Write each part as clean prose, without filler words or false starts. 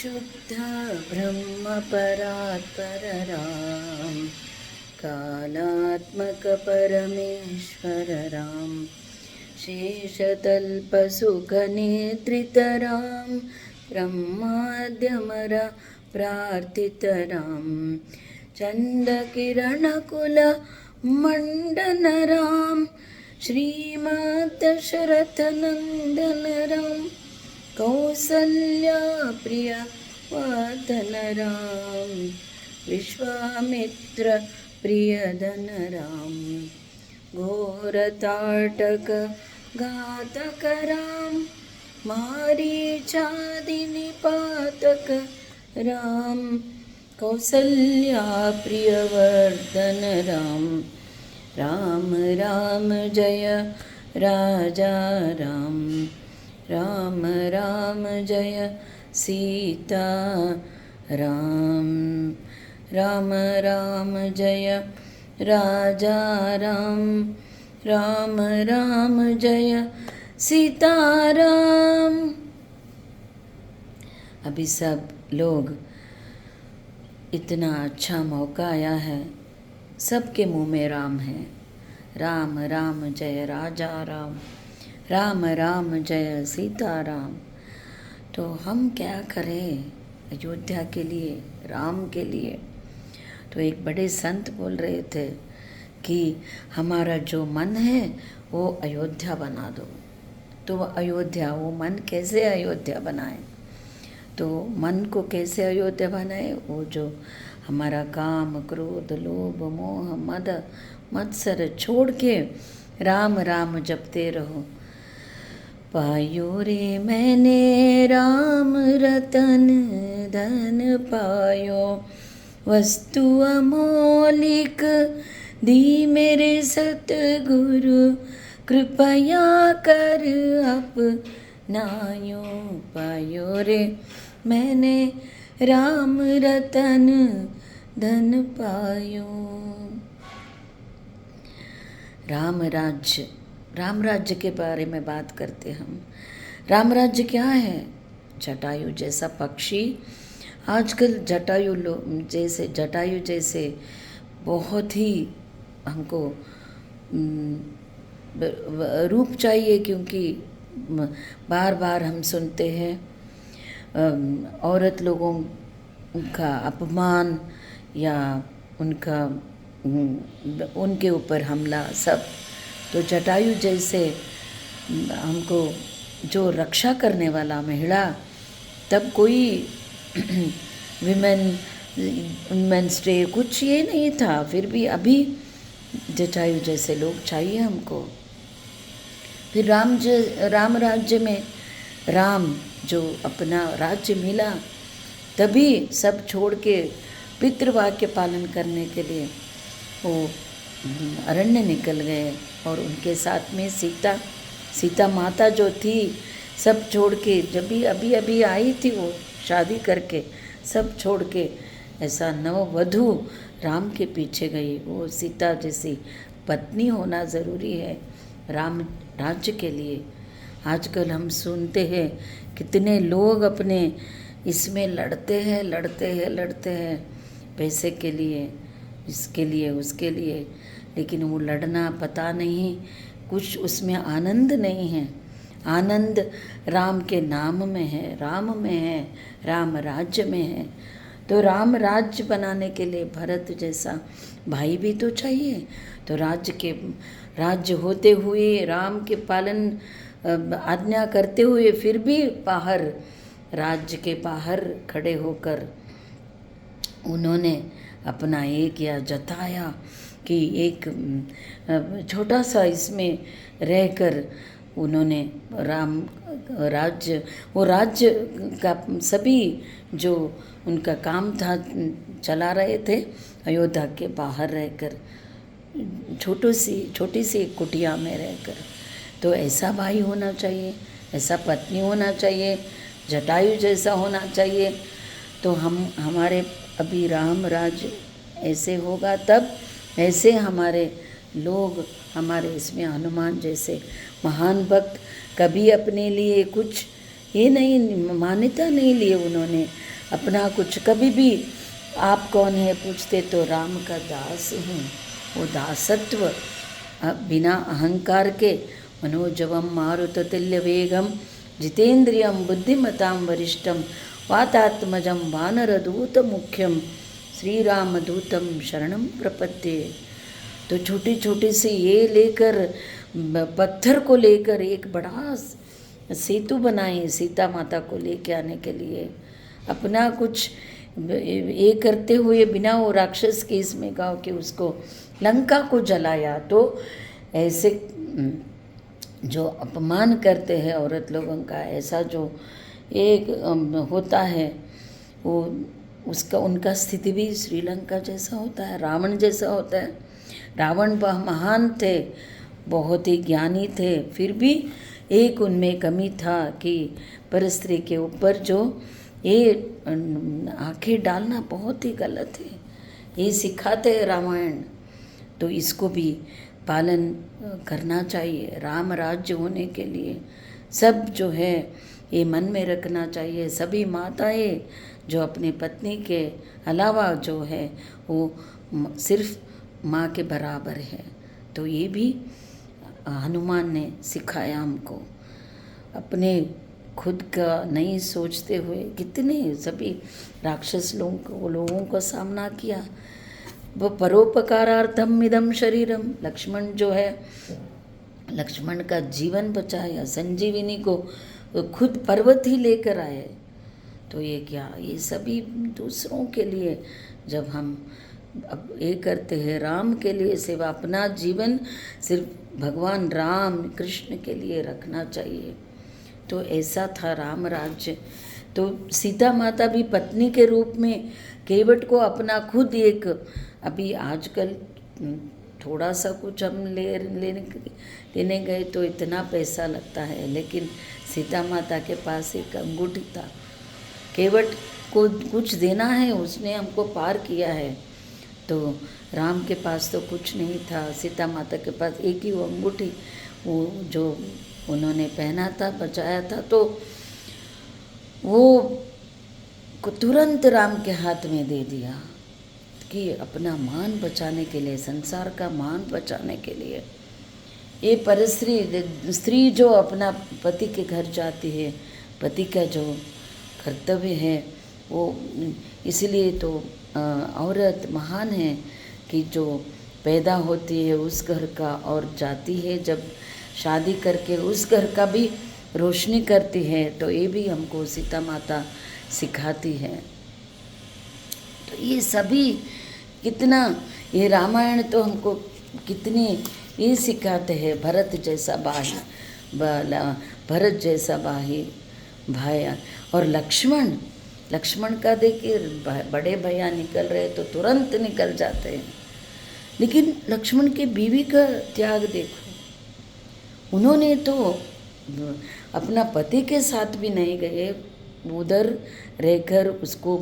शुद्ध ब्रह्म परात्पर राम, कालात्मक परमेश्वर राम, शेषतल्प सुख नेत्रित राम, ब्रह्माद्यमर प्रार्थित राम, चंद किरण कुल मंडन राम, श्रीमद् दशरथ नंदन राम, कौसल्या प्रिय वदन राम, विश्वामित्र प्रियदन राम, घोर ताटक घातक राम, मारीचादि निपातक राम, कौसल्या प्रियवर्धन राम, राम राम जय राजा राम, राम राम जय सीता राम, राम राम जय राजा राम, राम राम जय सीता राम। अभी सब लोग, इतना अच्छा मौका आया है, सबके मुंह में राम है। राम राम जय राजा राम, राम राम जय सीता राम। तो हम क्या करें अयोध्या के लिए, राम के लिए? तो एक बड़े संत बोल रहे थे कि हमारा जो मन है वो अयोध्या बना दो। तो वो अयोध्या, वो मन कैसे अयोध्या बनाए? तो मन को कैसे अयोध्या बनाए? वो जो हमारा काम, क्रोध, लोभ, मोह, मद, मत्सर छोड़ के राम राम जपते रहो। पायो रे मैंने राम रतन धन पायो, वस्तु अमोलिक दी मेरे सतगुरु, कृपया कर अपनायो। पायो रे मैंने राम रतन धन पायो। राम राज्य, राम राज्य के बारे में बात करते हम। राम राज्य क्या है? जटायु जैसा पक्षी, आजकल जटायु जैसे बहुत ही हमको रूप चाहिए, क्योंकि बार बार हम सुनते हैं औरत लोगों का अपमान या उनके ऊपर हमला सब। तो जटायु जैसे हमको जो रक्षा करने वाला महिला, तब कोई विमेंस डे कुछ ये नहीं था, फिर भी अभी जटायु जैसे लोग चाहिए हमको। फिर राम राज्य में राम जो अपना राज्य मिला, तभी सब छोड़ के पितृवाक्य पालन करने के लिए वो अरण्य निकल गए। और उनके साथ में सीता माता जो थी, सब छोड़ के, जब भी अभी आई थी वो शादी करके, सब छोड़ के ऐसा नववधू राम के पीछे गई। वो सीता जैसी पत्नी होना ज़रूरी है राम राज्य के लिए। आजकल हम सुनते हैं कितने लोग अपने इसमें लड़ते हैं पैसे के लिए, इसके लिए, उसके लिए, लेकिन वो लड़ना पता नहीं, कुछ उसमें आनंद नहीं है। आनंद राम के नाम में है, राम में है, राम राज्य में है। तो राम राज्य बनाने के लिए भरत जैसा भाई भी तो चाहिए। तो राज्य होते हुए, राम के पालन आज्ञा करते हुए, फिर भी बाहर, राज्य के बाहर खड़े होकर उन्होंने अपना एक या जताया कि एक छोटा सा इसमें रहकर उन्होंने वो राज्य का सभी जो उनका काम था चला रहे थे अयोध्या के बाहर रहकर, छोटी सी एक कुटिया में रहकर। तो ऐसा भाई होना चाहिए, ऐसा पत्नी होना चाहिए, जटायु जैसा होना चाहिए। तो हमारे अभी राम राज्य ऐसे होगा, तब ऐसे हमारे लोग, हमारे इसमें हनुमान जैसे महान भक्त कभी अपने लिए कुछ ये नहीं, मान्यता नहीं लिए उन्होंने अपना कुछ। कभी भी आप कौन है पूछते तो राम का दास हूँ, वो दासत्व बिना अहंकार के। मनोजवम मारुततुल्य वेगम जितेंद्रियम बुद्धिमताम वरिष्ठम वातात्मजम वानरदूत मुख्यम श्री राम दूतम शरणम प्रपद्ये। तो छोटी छोटी सी ये लेकर, पत्थर को लेकर एक बड़ा सेतु बनाए सीता माता को लेके आने के लिए। अपना कुछ ये करते हुए बिना वो राक्षस के इसमें गाँव के उसको लंका को जलाया। तो ऐसे जो अपमान करते हैं औरत लोगों का, ऐसा जो एक होता है वो उसका उनका स्थिति भी श्रीलंका जैसा होता है, रावण जैसा होता है। रावण वह महान थे, बहुत ही ज्ञानी थे, फिर भी एक उनमें कमी था कि परस्त्री के ऊपर जो ये आंखें डालना बहुत ही गलत है, ये सिखाते हैं रामायण। तो इसको भी पालन करना चाहिए। राम राज्य होने के लिए सब जो है ये मन में रखना चाहिए। सभी माताएं जो अपने पत्नी के अलावा जो है वो सिर्फ माँ के बराबर है। तो ये भी हनुमान ने सिखाया हमको। अपने खुद का नहीं सोचते हुए कितने सभी राक्षस लोगों का सामना किया। वो परोपकारार्थम इदम शरीरम, लक्ष्मण जो है, लक्ष्मण का जीवन बचाया, संजीवनी को खुद पर्वत ही लेकर आए। तो ये क्या, ये सभी दूसरों के लिए जब हम अब ये करते हैं, राम के लिए सेवा, अपना जीवन सिर्फ भगवान राम कृष्ण के लिए रखना चाहिए। तो ऐसा था राम राज्य। तो सीता माता भी पत्नी के रूप में केवट को अपना खुद एक, अभी आजकल थोड़ा सा कुछ हम लेने गए तो इतना पैसा लगता है, लेकिन सीता माता के पास एक अंगूठी था। केवट को कुछ देना है, उसने हमको पार किया है। तो राम के पास तो कुछ नहीं था, सीता माता के पास एक ही वो अंगूठी, वो जो उन्होंने पहना था, बचाया था, तो वो को तुरंत राम के हाथ में दे दिया कि अपना मान बचाने के लिए, संसार का मान बचाने के लिए। ये स्त्री जो अपना पति के घर जाती है, पति का जो कर्तव्य है वो, इसलिए तो औरत महान है कि जो पैदा होती है उस घर का और जाती है जब शादी करके उस घर का भी रोशनी करती है। तो ये भी हमको सीता माता सिखाती है। तो ये सभी कितना, ये रामायण तो हमको कितनी ये सिखाते हैं। भरत जैसा भाई भाई और लक्ष्मण का देखिए, बड़े भैया निकल रहे तो तुरंत निकल जाते हैं, लेकिन लक्ष्मण की बीवी का त्याग देखो। उन्होंने तो अपना पति के साथ भी नहीं गए, उधर रहकर उसको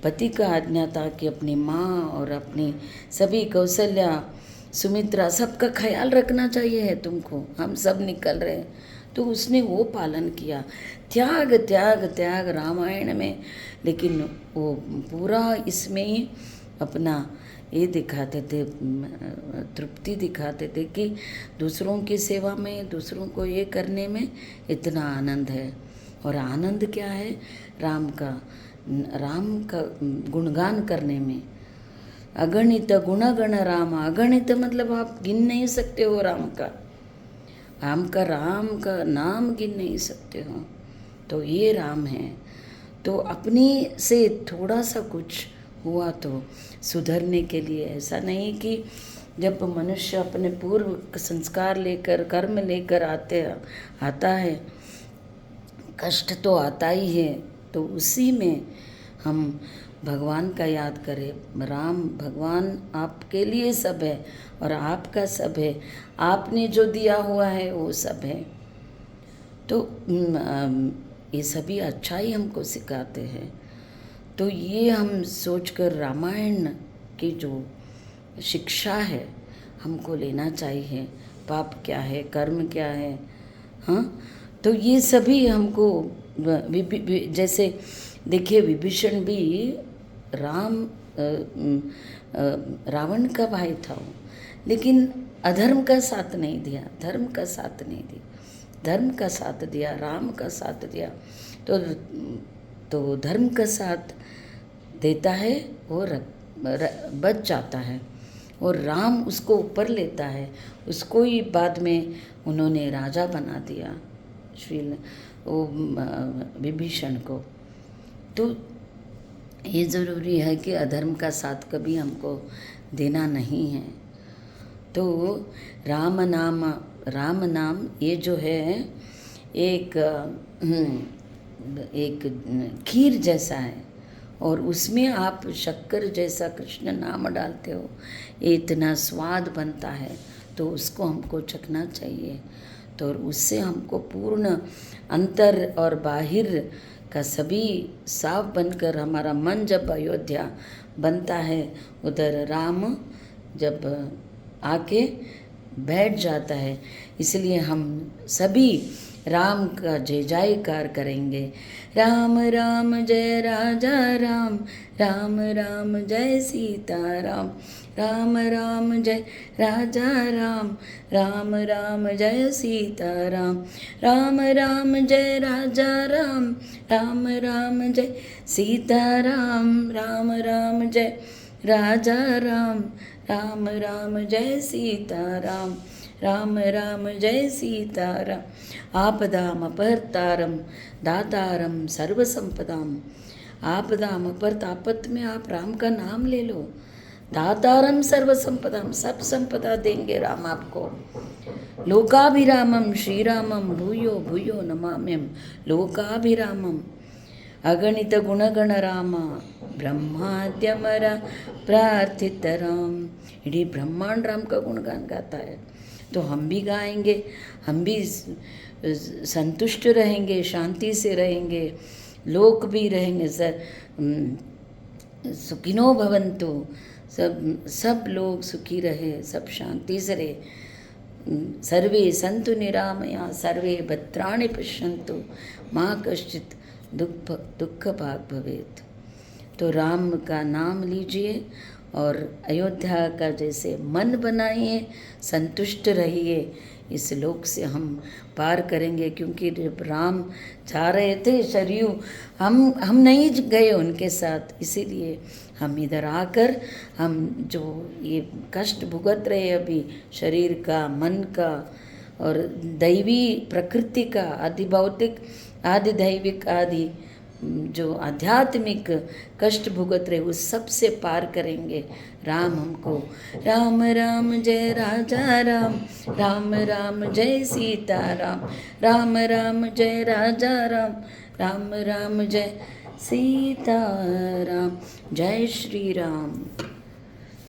पति का आज्ञा था कि अपनी माँ और अपनी सभी कौशल्या, सुमित्रा, सबका ख्याल रखना चाहिए है तुमको, हम सब निकल रहे हैं। तो उसने वो पालन किया। त्याग त्याग त्याग रामायण में, लेकिन वो पूरा इसमें ही अपना ये दिखाते थे, तृप्ति दिखाते थे कि दूसरों की सेवा में, दूसरों को ये करने में इतना आनंद है। और आनंद क्या है? राम का गुणगान करने में। अगणित गुणगण राम, अगणित मतलब आप गिन नहीं सकते हो राम का नाम गिन नहीं सकते हो। तो ये राम है। तो अपनी से थोड़ा सा कुछ हुआ तो सुधरने के लिए, ऐसा नहीं कि जब मनुष्य अपने पूर्व संस्कार लेकर, कर्म लेकर आता है, कष्ट तो आता ही है, तो उसी में हम भगवान का याद करें। राम भगवान आपके लिए सब है और आपका सब है, आपने जो दिया हुआ है वो सब है। तो ये सभी अच्छा ही हमको सिखाते हैं। तो ये हम सोचकर रामायण की जो शिक्षा है हमको लेना चाहिए। पाप क्या है, कर्म क्या है, हाँ। तो ये सभी हमको जैसे देखिए विभीषण भी राम रावण का भाई था वो, लेकिन अधर्म का साथ नहीं दिया, धर्म का साथ नहीं दिया, धर्म का साथ दिया, राम का साथ दिया। तो धर्म का साथ देता है और बच जाता है, और राम उसको ऊपर लेता है, उसको ही बाद में उन्होंने राजा बना दिया विभीषण को। तो ये ज़रूरी है कि अधर्म का साथ कभी हमको देना नहीं है। तो राम नाम ये जो है एक खीर जैसा है, और उसमें आप शक्कर जैसा कृष्ण नाम डालते हो, ये इतना स्वाद बनता है, तो उसको हमको चखना चाहिए। तो उससे हमको पूर्ण अंतर और बाहिर का सभी साफ बनकर हमारा मन जब अयोध्या बनता है, उधर राम जब आके बैठ जाता है, इसलिए हम सभी राम का जय जयकार करेंगे। राम राम जय राजा राम, राम राम जय सीता राम, राम राम जय राजा राम, राम राम जय सीता राम, राम राम जय राजा राम, राम राम जय सीता राम, राम राम जय राजा राम, राम राम जय सीता राम, राम राम जय सीता राम। आपदाम अपहर्तारम दातारम सर्वसंपदाम। आपदाम अपहर्त, आपत में आप राम का नाम ले लो। दातारम सर्वसंपदाम, सब संपदा देंगे राम आपको। लोकाभिरामम श्री रामम भूयो भूयो नमाम्यम लोकाभिरामम। अगणित गुणगण राम ब्रह्माद्यमर प्रार्थित राम। इडी ब्रह्मांड राम का गुणगान गाता है, तो हम भी गाएंगे, हम भी संतुष्ट रहेंगे, शांति से रहेंगे, लोक भी रहेंगे। सुखिनो भवन्तु, सब लोग सुखी रहे, सब शांति से रहे। सर्वे संतु निरामया सर्वे भद्राणि पश्यन्तु माँ कश्चित् दुख भाग भवेत्। तो राम का नाम लीजिए और अयोध्या का जैसे मन बनाइए, संतुष्ट रहिए। इस लोक से हम पार करेंगे, क्योंकि जब राम जा रहे थे सरयू, हम नहीं गए उनके साथ, इसीलिए हम इधर आकर हम जो ये कष्ट भुगत रहे अभी, शरीर का, मन का और दैवी प्रकृति का, आदि भौतिक आदि दैविक आदि जो आध्यात्मिक कष्ट भुगत रहे, उस सब से पार करेंगे। राम हमको राम राम जय राजा राम, राम राम जय सीता राम, राम राम जय राजा राम, राम राम जय सीता राम। जय श्री राम।